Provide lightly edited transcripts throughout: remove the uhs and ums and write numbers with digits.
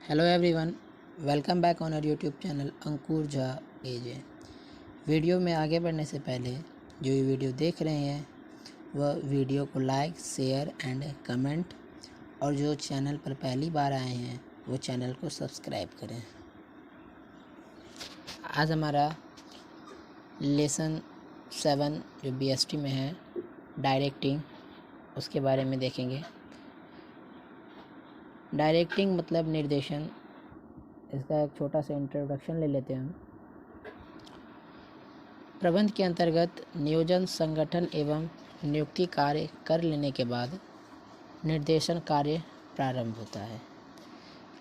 Hello everyone, welcome back on our YouTube channel Ankur Jha AJ. Video में आगे बढ़ने से पहले जो ये वीडियो देख रहे हैं वह वीडियो को लाइक, शेयर एंड कमेंट, और जो चैनल पर पहली बार आए हैं वो चैनल को सब्सक्राइब करें। आज हमारा लेसन 7 जो BST में है, डायरेक्टिंग, उसके बारे में देखेंगे। डायरेक्टिंग मतलब निर्देशन। इसका एक छोटा सा इंट्रोडक्शन ले लेते हैं हम। प्रबंध के अंतर्गत नियोजन, संगठन एवं नियुक्ति कार्य कर लेने के बाद निर्देशन कार्य प्रारंभ होता है।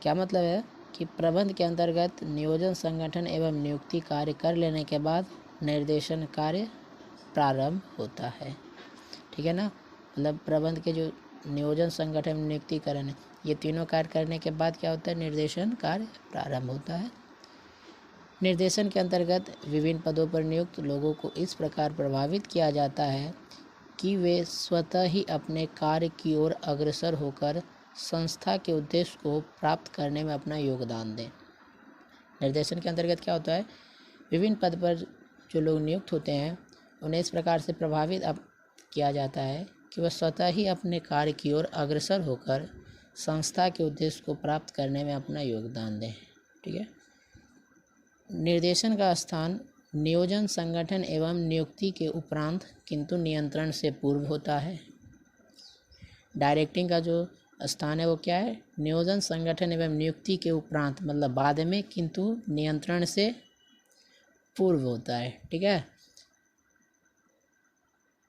क्या मतलब है कि प्रबंध के अंतर्गत नियोजन, संगठन एवं नियुक्ति कार्य कर लेने के बाद निर्देशन कार्य प्रारंभ होता है। ठीक है ना। मतलब प्रबंध के जो नियोजन, संगठन, नियुक्तिकरण, ये तीनों कार्य करने के बाद क्या होता है, निर्देशन कार्य प्रारंभ होता है। निर्देशन के अंतर्गत विभिन्न पदों पर नियुक्त लोगों को इस प्रकार प्रभावित किया जाता है कि वे स्वतः ही अपने कार्य की ओर अग्रसर होकर संस्था के उद्देश्य को प्राप्त करने में अपना योगदान दें। निर्देशन के अंतर्गत क्या होता है, विभिन्न पद पर जो लोग नियुक्त होते हैं उन्हें इस प्रकार से प्रभावित किया जाता है कि वह स्वतः ही अपने कार्य की ओर अग्रसर होकर संस्था के उद्देश्य को प्राप्त करने में अपना योगदान दें। ठीक है। निर्देशन का स्थान नियोजन, संगठन एवं नियुक्ति के उपरांत किंतु नियंत्रण से पूर्व होता है। डायरेक्टिंग का जो स्थान है वो क्या है, नियोजन, संगठन एवं नियुक्ति के उपरांत, मतलब बाद में, किंतु नियंत्रण से पूर्व होता है। ठीक है।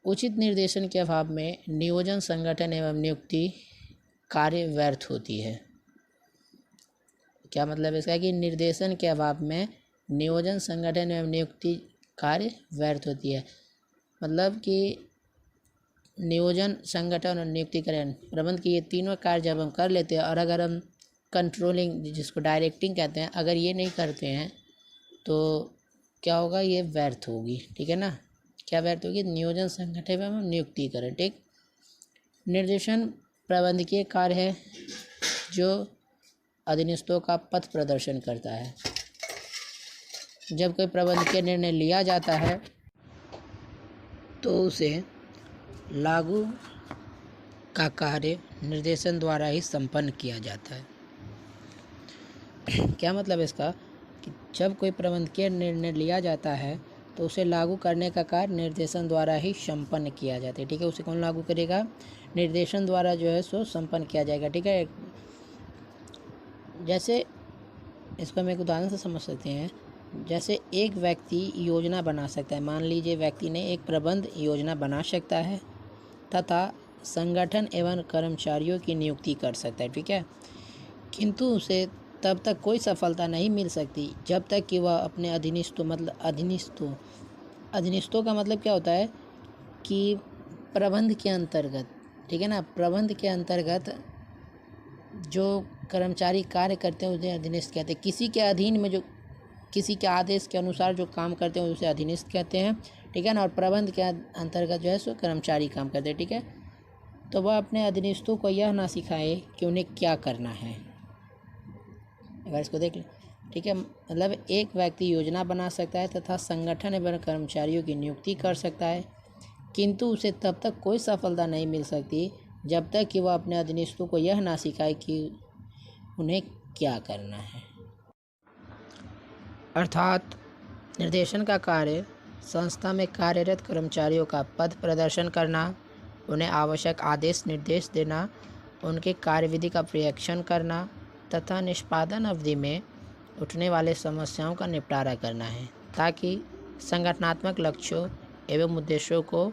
उचित निर्देशन के अभाव में नियोजन, संगठन एवं नियुक्ति कार्य व्यर्थ होती है। क्या मतलब इसका कि निर्देशन के अभाव में नियोजन, संगठन एवं नियुक्ति कार्य व्यर्थ होती है। मतलब कि नियोजन, संगठन और नियुक्तिकरण, प्रबंध की ये तीनों कार्य जब हम कर लेते हैं, और अगर हम कंट्रोलिंग, जिसको डायरेक्टिंग कहते हैं, अगर ये नहीं करते हैं तो क्या होगा, ये व्यर्थ होगी। ठीक है ना। क्या व्यर्थ होगी, नियोजन, संगठन एवं नियुक्तिकरण। ठीक। निर्देशन प्रबंधकीय कार्य है जो अधीनस्थों का पथ प्रदर्शन करता है। जब कोई प्रबंधकीय निर्णय लिया जाता है तो उसे लागू का कार्य निर्देशन द्वारा ही संपन्न किया जाता है। क्या मतलब इसका कि जब कोई प्रबंधकीय निर्णय लिया जाता है तो उसे लागू करने का कार्य निर्देशन द्वारा ही संपन्न किया जाता है। ठीक है। उसे कौन लागू करेगा, निर्देशन द्वारा जो है सो संपन्न किया जाएगा। ठीक है। जैसे इसको हम एक उदाहरण से समझ सकते हैं। जैसे एक व्यक्ति योजना बना सकता है, मान लीजिए व्यक्ति ने एक प्रबंध योजना बना सकता है तथा संगठन एवं कर्मचारियों की नियुक्ति कर सकता है। ठीक है। किंतु उसे तब तक कोई सफलता नहीं मिल सकती जब तक कि वह अपने अधीनस्थों, मतलब अधीनस्थों का मतलब क्या होता है कि प्रबंध के अंतर्गत, ठीक है ना, प्रबंध के अंतर्गत जो कर्मचारी कार्य करते हैं उसे अधीनस्थ कहते हैं। किसी के अधीन में जो किसी के आदेश के अनुसार जो काम करते हैं उसे अधीनस्थ कहते हैं। ठीक है ना। और प्रबंध के अंतर्गत जो है सो कर्मचारी काम करते हैं। ठीक है। तो वह अपने अधीनस्थों को यह ना सिखाए कि उन्हें क्या करना है। अगर इसको देख लें, ठीक है, मतलब एक व्यक्ति योजना बना सकता है तथा संगठन एवं कर्मचारियों की नियुक्ति कर सकता है, किंतु उसे तब तक कोई सफलता नहीं मिल सकती जब तक कि वह अपने अधीनस्थों को यह ना सिखाए कि उन्हें क्या करना है। अर्थात निर्देशन का कार्य संस्था में कार्यरत कर्मचारियों का पद प्रदर्शन करना, उन्हें आवश्यक आदेश निर्देश देना, उनके कार्यविधि का पर्यवेक्षण करना तथा निष्पादन अवधि में उठने वाले समस्याओं का निपटारा करना है, ताकि संगठनात्मक लक्ष्यों एवं उद्देश्यों को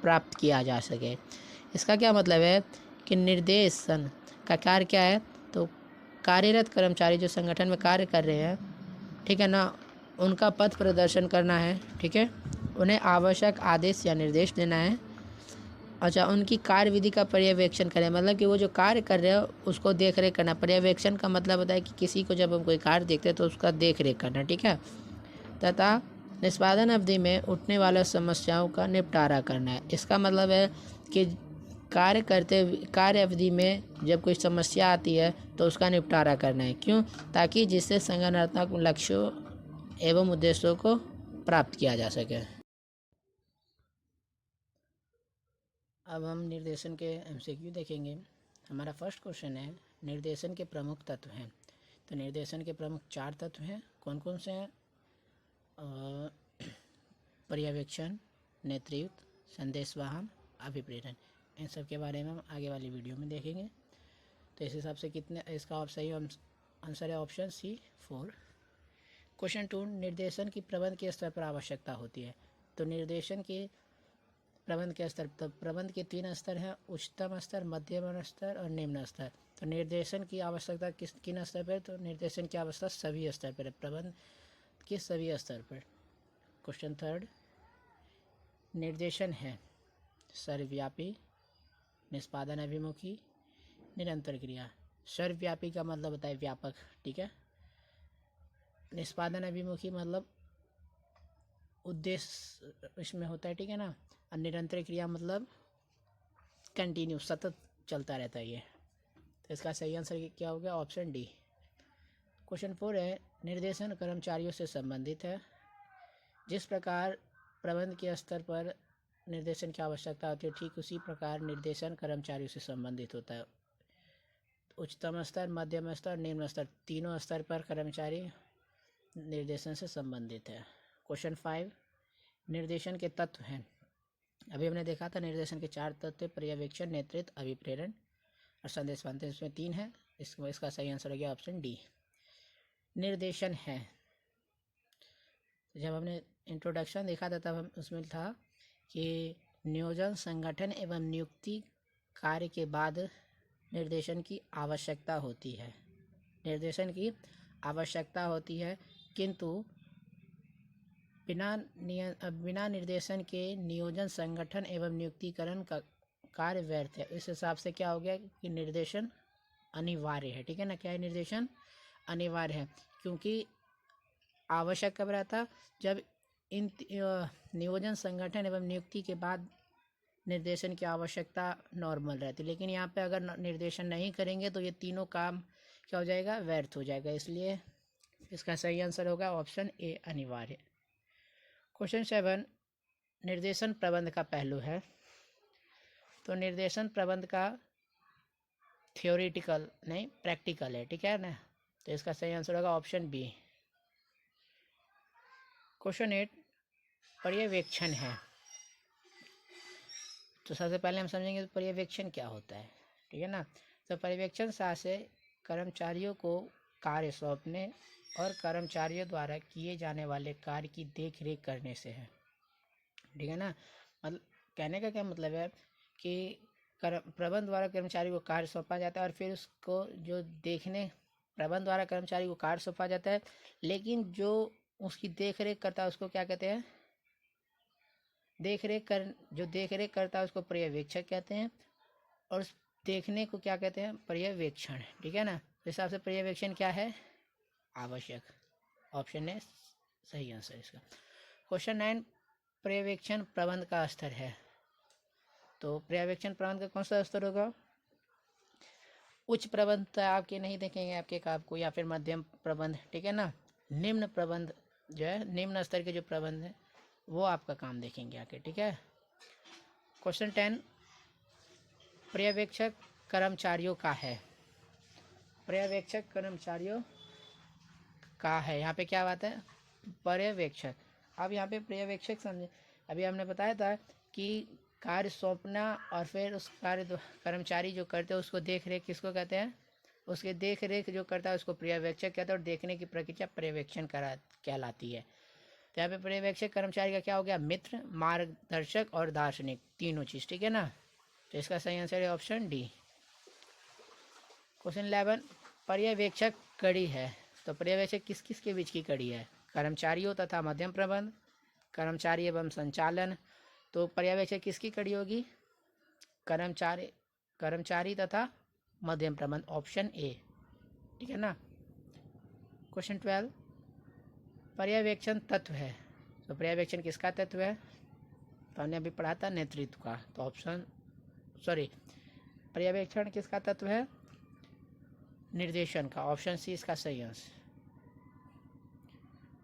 प्राप्त किया जा सके। इसका क्या मतलब है कि निर्देशन का कार्य क्या है, तो कार्यरत कर्मचारी जो संगठन में कार्य कर रहे हैं, ठीक है ना, उनका पथ प्रदर्शन करना है। ठीक है। उन्हें आवश्यक आदेश या निर्देश देना है। अच्छा, उनकी कार्य विधि का पर्यवेक्षण करें, मतलब कि वो जो कार्य कर रहे हो उसको देख रेख करना। पर्यवेक्षण का मतलब होता है कि किसी को जब हम कोई कार्य देखते हैं तो उसका देख रेख करना। ठीक है। तथा निष्पादन अवधि में उठने वाले समस्याओं का निपटारा करना है। इसका मतलब है कि कार्य अवधि में जब कोई समस्या आती है तो उसका निपटारा करना है। क्यों? ताकि जिससे संगठनात्मक लक्ष्यों एवं उद्देश्यों को प्राप्त किया जा सके। अब हम निर्देशन के एमसीक्यू देखेंगे। हमारा फर्स्ट क्वेश्चन है, निर्देशन के प्रमुख तत्व हैं। तो निर्देशन के प्रमुख 4 तत्व हैं। कौन कौन से हैं? पर्यवेक्षण, नेतृत्व, संदेशवाहन, अभिप्रेरण। इन सब के बारे में हम आगे वाली वीडियो में देखेंगे। तो इस हिसाब से कितने, इसका सही आंसर है ऑप्शन सी 4। क्वेश्चन 2, निर्देशन की प्रबंध के स्तर पर आवश्यकता होती है। तो निर्देशन की प्रबंध के स्तर, तो प्रबंध के 3 स्तर हैं, उच्चतम स्तर, मध्यम स्तर और निम्न स्तर। तो निर्देशन की आवश्यकता किन स्तर पर? तो निर्देशन की आवश्यकता सभी स्तर पर है, प्रबंध के सभी स्तर पर। क्वेश्चन 3, निर्देशन है सर्वव्यापी, निष्पादन अभिमुखी, निरंतर क्रिया। सर्वव्यापी का मतलब होता है व्यापक, ठीक है। निष्पादन अभिमुखी मतलब उद्देश्य इसमें होता है, ठीक है ना। और निरंतर क्रिया मतलब कंटिन्यू, सतत चलता रहता है ये। तो इसका सही आंसर क्या हो गया? Option D. क्वेश्चन 4 है, निर्देशन कर्मचारियों से संबंधित है। जिस प्रकार प्रबंध के स्तर पर निर्देशन की आवश्यकता होती है, ठीक उसी प्रकार निर्देशन कर्मचारियों से संबंधित होता है। उच्चतम स्तर, मध्यम स्तर, निम्न स्तर, तीनों स्तर पर कर्मचारी निर्देशन से संबंधित है। क्वेश्चन 5, निर्देशन के तत्व हैं। अभी हमने देखा था निर्देशन के 4 तत्व, पर्यवेक्षण, नेतृत्व, अभिप्रेरण और संदेशवाहन। इसमें 3 है। इसका सही आंसर हो गया ऑप्शन डी। निर्देशन है, जब हमने इंट्रोडक्शन देखा था तब हम उसमें था कि नियोजन, संगठन एवं नियुक्ति कार्य के बाद निर्देशन की आवश्यकता होती है। निर्देशन की आवश्यकता होती है, किंतु बिना निर्देशन के नियोजन, संगठन एवं नियुक्तिकरण का कार्य व्यर्थ है। इस हिसाब से क्या हो गया कि निर्देशन अनिवार्य है, ठीक है ना। क्या है? निर्देशन अनिवार्य है, क्योंकि आवश्यक कब रहता? जब इन नियोजन, संगठन एवं नियुक्ति के बाद निर्देशन की आवश्यकता नॉर्मल रहती। लेकिन यहाँ पे अगर निर्देशन नहीं करेंगे तो ये तीनों काम क्या हो जाएगा? व्यर्थ हो जाएगा। इसलिए इसका सही आंसर होगा ऑप्शन ए, अनिवार्य। क्वेश्चन 7, निर्देशन प्रबंध का पहलू है। तो निर्देशन प्रबंध का थियोरिटिकल नहीं, प्रैक्टिकल है, ठीक है ना। तो इसका सही आंसर होगा ऑप्शन बी। क्वेश्चन 8, पर्यवेक्षण है। तो सबसे पहले हम समझेंगे पर्यवेक्षण क्या होता है, ठीक है ना। तो पर्यवेक्षण से कर्मचारियों को कार्य सौंपने और कर्मचारियों द्वारा किए जाने वाले कार्य की देख रेख करने से है, ठीक है ना। मतलब कहने का क्या मतलब है कि प्रबंध द्वारा कर्मचारी को कार्य सौंपा जाता है और फिर उसको जो प्रबंध द्वारा कर्मचारी को कार्य सौंपा जाता है, लेकिन जो उसकी देख रेख करता है उसको क्या कहते हैं? जो देख रेख करता है उसको पर्यवेक्षक कहते हैं, और उस देखने को क्या कहते हैं? पर्यवेक्षण, ठीक है ना। तो हिसाब से पर्यवेक्षण क्या है? आवश्यक। ऑप्शन है सही आंसर इसका। क्वेश्चन 9, पर्यवेक्षण प्रबंध का स्तर है। तो पर्यवेक्षण प्रबंध का कौन सा स्तर होगा? उच्च प्रबंध तो आपके नहीं देखेंगे आपके आपको, या फिर मध्यम प्रबंध, ठीक है ना। निम्न प्रबंध जो है, निम्न स्तर के जो प्रबंध है वो आपका काम देखेंगे आके, ठीक है। क्वेश्चन 10, पर्यवेक्षक कर्मचारियों का है। पर्यवेक्षक कर्मचारियों का है, यहाँ पे क्या बात है? पर्यवेक्षक। अब यहाँ पे पर्यवेक्षक समझे, अभी हमने बताया था कि कार्य सौंपना और फिर उस कार्य कर्मचारी जो करते हैं उसको देख रेख किसको कहते हैं? उसके देख रेख जो करता है उसको पर्यवेक्षक कहते हैं, और देखने की प्रक्रिया पर्यवेक्षण कहलाती है। तो यहाँ पे पर्यवेक्षक कर्मचारी का क्या हो गया? मित्र, मार्गदर्शक और दार्शनिक, तीनों चीज, ठीक है ना। तो इसका सही आंसर है ऑप्शन डी। क्वेश्चन 11, पर्यवेक्षक कड़ी है। तो पर्यवेक्षक किस किस के बीच की कड़ी है? कर्मचारियों तथा मध्यम प्रबंध, कर्मचारी एवं संचालन। तो पर्यवेक्षक किसकी कड़ी होगी? कर्मचारी तथा मध्यम प्रबंध, ऑप्शन ए, ठीक है ना। क्वेश्चन 12, पर्यवेक्षण तत्व है। तो पर्यवेक्षण किसका तत्व है? तो हमने अभी पढ़ा था नेतृत्व का, तो ऑप्शन पर्यवेक्षण किसका तत्व है? निर्देशन का। ऑप्शन सी इसका सही आंसर।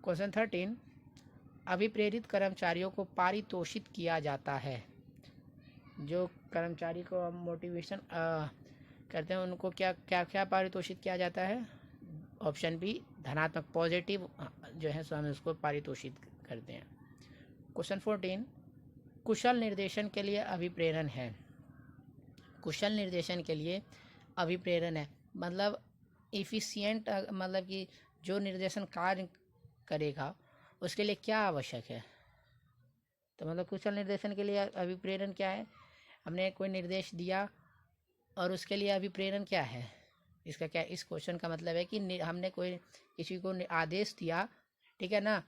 क्वेश्चन 13, अभिप्रेरित कर्मचारियों को पारितोषित किया जाता है। जो कर्मचारी को हम मोटिवेशन करते हैं उनको क्या क्या क्या पारितोषित किया जाता है? ऑप्शन बी धनात्मक, पॉजिटिव जो है सो हम उसको पारितोषित करते हैं। क्वेश्चन 14, कुशल निर्देशन के लिए अभिप्रेरण है। कुशल निर्देशन के लिए अभिप्रेरण है मतलब इफिशिएंट, मतलब कि जो निर्देशन कार्य करेगा उसके लिए क्या आवश्यक है? तो मतलब कुशल निर्देशन के लिए अभिप्रेरण क्या है? हमने कोई निर्देश दिया और उसके लिए अभिप्रेरण क्या है? इसका क्या, इस क्वेश्चन का मतलब है कि हमने कोई किसी को आदेश दिया, ठीक है ना,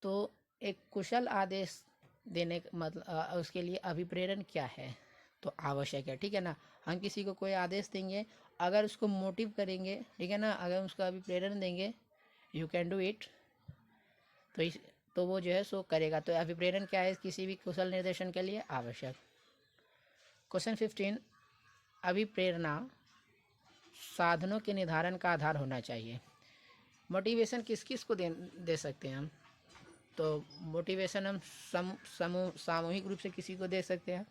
तो एक कुशल आदेश देने का मतलब उसके लिए अभिप्रेरण क्या है? तो आवश्यक है, ठीक है ना। हम किसी को कोई आदेश देंगे, अगर उसको मोटिव करेंगे, ठीक है ना, अगर उसको अभिप्रेरण देंगे यू कैन डू इट, तो वो जो है सो करेगा। तो अभिप्रेरण क्या है किसी भी कुशल निर्देशन के लिए? आवश्यक। क्वेश्चन 15, अभिप्रेरणा साधनों के निर्धारण का आधार होना चाहिए। मोटिवेशन किस किस को दे सकते हैं हम? तो मोटिवेशन हम सामूहिक रूप से किसी को दे सकते हैं,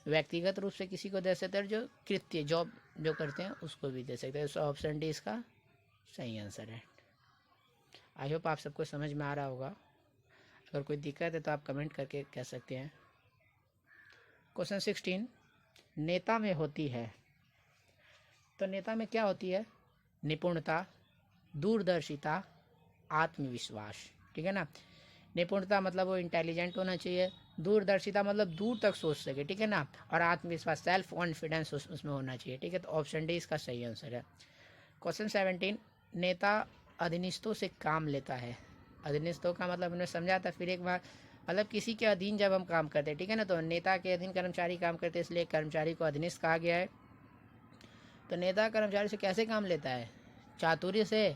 व्यक्तिगत रूप से किसी को दे सकते हैं, जो कृत्य जॉब जो करते हैं उसको भी दे सकते हैं। तो ऑप्शन डी इसका सही आंसर है। आई होप आप सबको समझ में आ रहा होगा। अगर कोई दिक्कत है तो आप कमेंट करके कह सकते हैं। क्वेश्चन 16, नेता में होती है। तो नेता में क्या होती है? निपुणता, दूरदर्शिता, आत्मविश्वास, ठीक है ना। निपुणता मतलब वो इंटेलिजेंट होना चाहिए, दूरदर्शिता मतलब दूर तक सोच सके, ठीक है ना, और आत्मविश्वास सेल्फ कॉन्फिडेंस उसमें होना चाहिए, ठीक है। तो ऑप्शन डी इसका सही आंसर है। क्वेश्चन 17, नेता अधीनस्थों से काम लेता है। अधीनस्थों का मतलब हमने समझा था फिर एक बार, मतलब किसी के अधीन जब हम काम करते हैं, ठीक है ना, तो नेता के अधीन कर्मचारी काम करते हैं, इसलिए कर्मचारी को अधीनस्थ कहा गया है। तो नेता कर्मचारी से कैसे काम लेता है? चातुर्य से,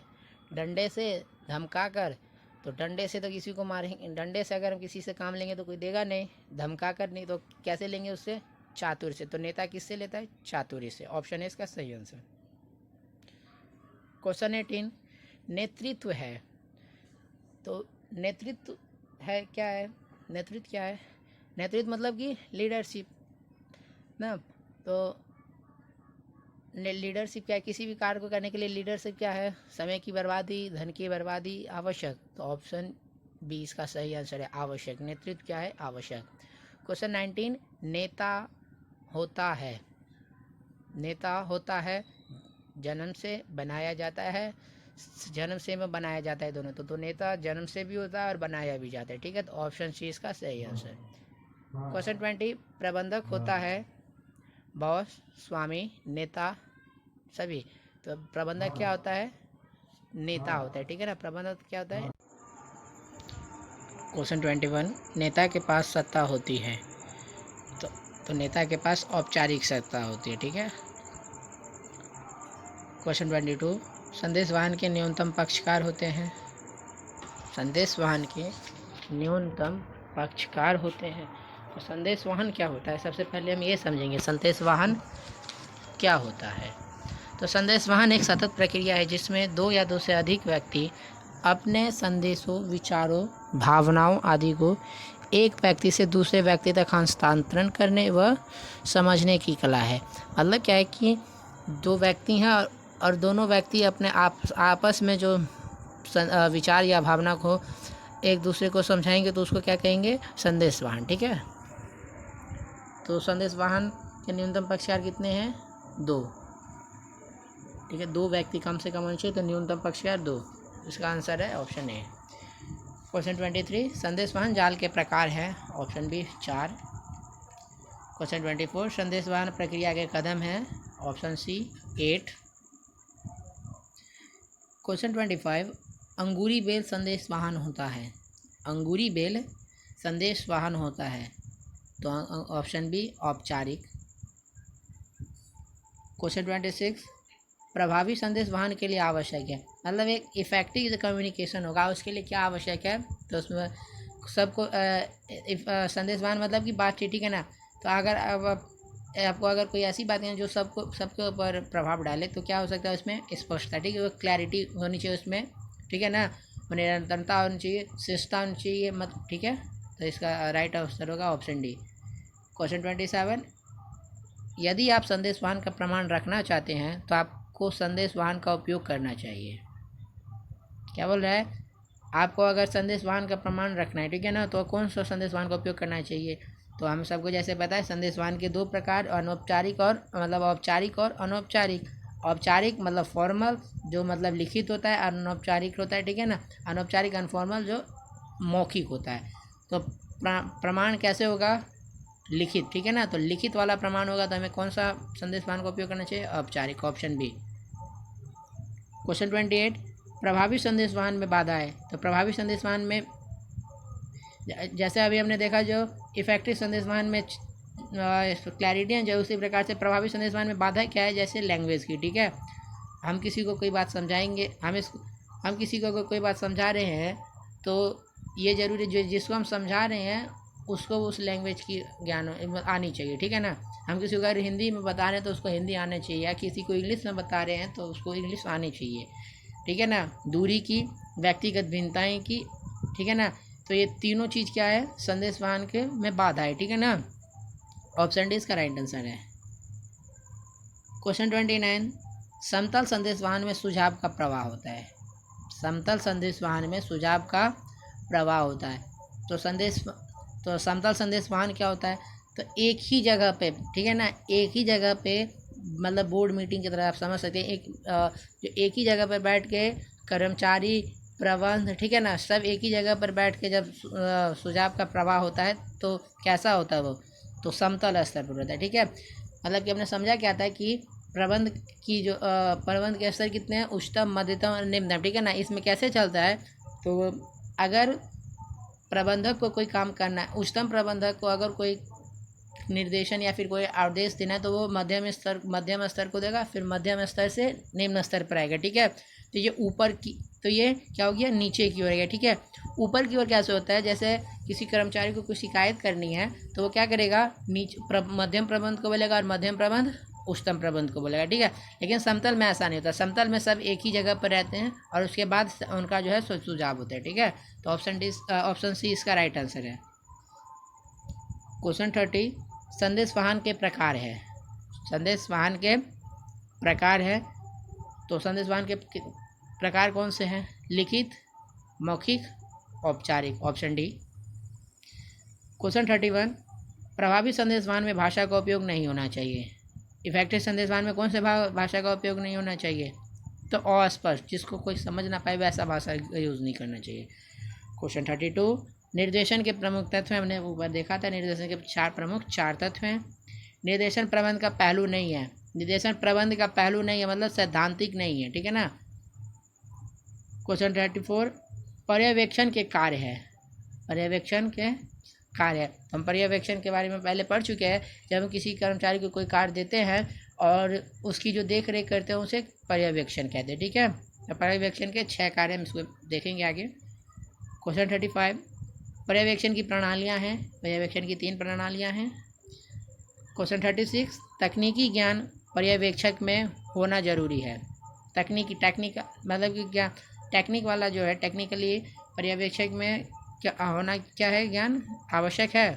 डंडे से, धमका कर। तो डंडे से तो किसी को मारेंगे, डंडे से अगर हम किसी से काम लेंगे तो कोई देगा नहीं, धमका कर नहीं, तो कैसे लेंगे उससे? चातुर्य से। तो नेता किससे लेता है? चातुर्य से। ऑप्शन है इसका सही आंसर। क्वेश्चन 18, नेतृत्व है। तो नेतृत्व है क्या है? नेतृत्व क्या है? नेतृत्व मतलब कि लीडरशिप ना। तो लीडरशिप क्या है? किसी भी कार्य को करने के लिए लीडरशिप क्या है? समय की बर्बादी, धन की बर्बादी, आवश्यक। तो ऑप्शन बी इसका सही आंसर है, आवश्यक। नेतृत्व क्या है? आवश्यक। क्वेश्चन 19, नेता होता है। नेता होता है जन्म से, बनाया जाता है, जन्म से में बनाया जाता है, दोनों। तो नेता जन्म से भी होता है और बनाया भी जाता है, ठीक है। तो ऑप्शन सी इसका सही आंसर। क्वेश्चन 20, प्रबंधक होता है बॉस, स्वामी, नेता, सभी। तो प्रबंधक क्या होता है? नेता होता है, ठीक है ना। प्रबंधक क्या होता है? क्वेश्चन 21, नेता के पास सत्ता होती है। तो नेता के पास औपचारिक सत्ता होती है, ठीक है। क्वेश्चन 22, संदेश वाहन के न्यूनतम पक्षकार होते हैं। संदेश वाहन के न्यूनतम पक्षकार होते हैं। तो संदेश वाहन क्या होता है? सबसे पहले हम ये समझेंगे संदेश वाहन क्या होता है। तो संदेश वाहन एक सतत प्रक्रिया है जिसमें दो या दो से अधिक व्यक्ति अपने संदेशों, विचारों, भावनाओं आदि को एक व्यक्ति से दूसरे व्यक्ति तक हस्तांतरण करने व समझने की कला है। मतलब क्या है कि दो व्यक्ति हैं और दोनों व्यक्ति अपने आपस में जो विचार या भावना को एक दूसरे को समझाएंगे तो उसको क्या कहेंगे? संदेश वाहन, ठीक है। तो संदेश वाहन के न्यूनतम पक्षकार कितने हैं? 2, ठीक है। 2 व्यक्ति कम से कम होने चाहिए, तो न्यूनतम पक्षकार 2। इसका आंसर है ऑप्शन ए। क्वेश्चन 23, संदेश वाहन जाल के प्रकार हैं। Option B 4। क्वेश्चन 24, संदेश वाहन प्रक्रिया के कदम हैं। Option C 8। क्वेश्चन 25, अंगूरी बेल संदेश वाहन होता है। अंगूरी बेल संदेश वाहन होता है, तो ऑप्शन बी औपचारिक। क्वेश्चन 26, प्रभावी संदेश वाहन के लिए आवश्यक है, मतलब एक इफेक्टिव कम्युनिकेशन होगा उसके लिए क्या आवश्यक है? तो उसमें सबको संदेश वाहन मतलब कि बातचीत, ठीक है ना। तो अगर अब आपको अगर कोई ऐसी बातें हैं जो सबके ऊपर प्रभाव डाले तो क्या हो सकता है उसमें स्पष्टता, ठीक है, वो क्लैरिटी होनी चाहिए उसमें, ठीक है ना, निरंतरता होनी चाहिए, शिष्टता होनी चाहिए, मत, ठीक है। तो इसका राइट आंसर होगा ऑप्शन डी। क्वेश्चन 27, यदि आप संदेश वाहन का प्रमाण रखना चाहते हैं तो आपको संदेश वाहन का उपयोग करना चाहिए। क्या बोल रहा है, आपको अगर संदेश वाहन का प्रमाण रखना है, ठीक है ना, तो कौन सा संदेश वाहन का उपयोग करना चाहिए। तो हम सबको जैसे पता है संदेश वाहन के दो प्रकार, अनौपचारिक और मतलब औपचारिक और अनौपचारिक। औपचारिक मतलब फॉर्मल, जो मतलब लिखित होता है, अनौपचारिक होता है, ठीक है ना, अनौपचारिक अनफॉर्मल जो मौखिक होता है। तो प्रमाण कैसे होगा, लिखित, ठीक है ना, तो लिखित वाला प्रमाण होगा तो हमें कौन सा संदेश वाहन का उपयोग करना चाहिए, औपचारिक, ऑप्शन बी। क्वेश्चन 28, प्रभावी संदेश वाहन में बाधाएं। तो प्रभावी संदेश वाहन में जैसे अभी हमने देखा जो इफेक्टिव संदेश वाहन में क्लैरिटी है, जो उसी प्रकार से प्रभावी संदेश वाहन में बाधा क्या है, जैसे लैंग्वेज की, ठीक है। हम किसी को कोई बात समझाएंगे, हम किसी को कोई बात समझा रहे हैं तो ये जरूरी जो जिसको हम समझा रहे हैं उसको उस लैंग्वेज की ज्ञान आनी चाहिए, ठीक है ना। हम किसी को अगर हिंदी में बता रहे हैं तो उसको हिंदी आना चाहिए, या किसी को इंग्लिश में बता रहे हैं तो उसको इंग्लिश आनी चाहिए, ठीक है ना। दूरी की, व्यक्तिगत भिन्नताएं की, ठीक है ना। तो ये तीनों चीज़ क्या है, संदेश वाहन के में बाधा है, ठीक है ना। ऑप्शन डी इसका राइट आंसर है। क्वेश्चन 29, समतल संदेश वाहन में सुझाव का प्रवाह होता है। समतल संदेश वाहन में सुझाव का प्रवाह होता है। तो समतल संदेश वाहन क्या होता है, तो एक ही जगह पे, ठीक है ना, एक ही जगह पे, मतलब बोर्ड मीटिंग की तरह आप समझ सकते हैं, जो एक ही जगह पर बैठ के कर्मचारी, प्रबंध, ठीक है ना, सब एक ही जगह पर बैठ के जब सुझाव का प्रवाह होता है तो कैसा होता है वो, तो समतल स्तर पर होता है, ठीक है। मतलब कि हमने समझा क्या था कि प्रबंध के स्तर कितने हैं, उच्चतम, मध्यतम और निम्नतम, ठीक है ना। इसमें कैसे चलता है, तो अगर प्रबंधक को कोई काम करना है, उच्चतम प्रबंधक को अगर कोई निर्देशन या फिर कोई आदेश देना है तो वो मध्यम स्तर को देगा, फिर मध्यम स्तर से निम्न स्तर पर आएगा, ठीक है। तो ये ऊपर की, तो ये क्या हो गया, नीचे की ओर आएगा, ठीक है। ऊपर की ओर कैसे होता है, जैसे किसी कर्मचारी को कुछ शिकायत करनी है तो वो क्या करेगा, मध्यम प्रबंध को बोलेगा और मध्यम प्रबंध उच्चतम प्रबंध को बोलेगा, ठीक है। लेकिन समतल में ऐसा नहीं होता, समतल में सब एक ही जगह पर रहते हैं और उसके बाद उनका जो है सुझाव होता है, ठीक है। तो ऑप्शन सी इसका राइट आंसर है। क्वेश्चन 30, संदेश वाहन के प्रकार है। संदेश वाहन के प्रकार है, तो संदेश वाहन के प्रकार कौन से हैं, लिखित, मौखिक, औपचारिक, ऑप्शन डी। क्वेश्चन 31, प्रभावी संदेश वाहन में भाषा का उपयोग नहीं होना चाहिए। इफेक्टिव संदेश वाहन में कौन से भाषा का उपयोग नहीं होना चाहिए, तो अस्पष्ट, जिसको कोई समझ ना पाए वैसा भाषा यूज़ नहीं करना चाहिए। क्वेश्चन 32, निर्देशन के प्रमुख तत्व हैं। हमने ऊपर देखा था निर्देशन के चार तत्व हैं। निर्देशन प्रबंध का पहलू नहीं है, निर्देशन प्रबंध का पहलू नहीं है मतलब सैद्धांतिक नहीं है, ठीक है ना। क्वेश्चन 34, पर्यवेक्षण के कार्य है। पर्यवेक्षण के कार्य है, हम पर्यवेक्षण के बारे में पहले पढ़ चुके हैं। जब हम किसी कर्मचारी को कोई कार्य देते हैं और उसकी जो देख रेख करते हैं उसे पर्यवेक्षण कहते हैं, ठीक है। तो पर्यवेक्षण के 6 कार्य हम इसको देखेंगे आगे। क्वेश्चन 35, पर्यवेक्षण की प्रणालियां हैं। पर्यवेक्षण की 3 प्रणालियां हैं। क्वेश्चन 36, तकनीकी ज्ञान पर्यवेक्षक में होना जरूरी है। टेक्निक मतलब कि क्या, टेक्निक वाला जो है, टेक्निकली पर्यवेक्षक में क्या होना, क्या है, ज्ञान आवश्यक है।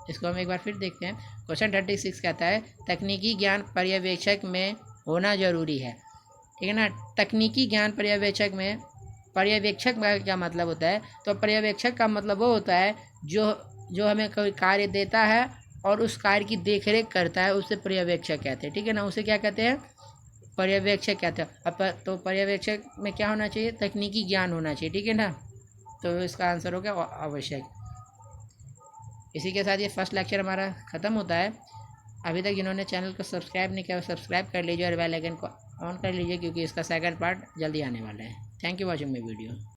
इसको हम एक बार फिर देखते हैं। क्वेश्चन 36 कहता है तकनीकी ज्ञान पर्यवेक्षक में होना जरूरी है, ठीक है ना। तकनीकी ज्ञान पर्यवेक्षक में, पर्यवेक्षक का क्या मतलब होता है, तो पर्यवेक्षक का मतलब वो होता है जो हमें कोई कार्य देता है और उस कार्य की देखरेख करता है, उसे पर्यवेक्षक कहते हैं, ठीक है ना। उसे क्या कहते हैं, पर्यवेक्षक कहते हैं। अब तो पर्यवेक्षक में क्या होना चाहिए, तकनीकी ज्ञान होना चाहिए, ठीक है ना। तो इसका आंसर हो गया आवश्यक। इसी के साथ ये फर्स्ट लेक्चर हमारा ख़त्म होता है। अभी तक जिन्होंने चैनल को सब्सक्राइब नहीं किया वो सब्सक्राइब कर लीजिए और बेल आइकन को ऑन कर लीजिए, क्योंकि इसका सेकंड पार्ट जल्दी आने वाला है। Thank you watching my video.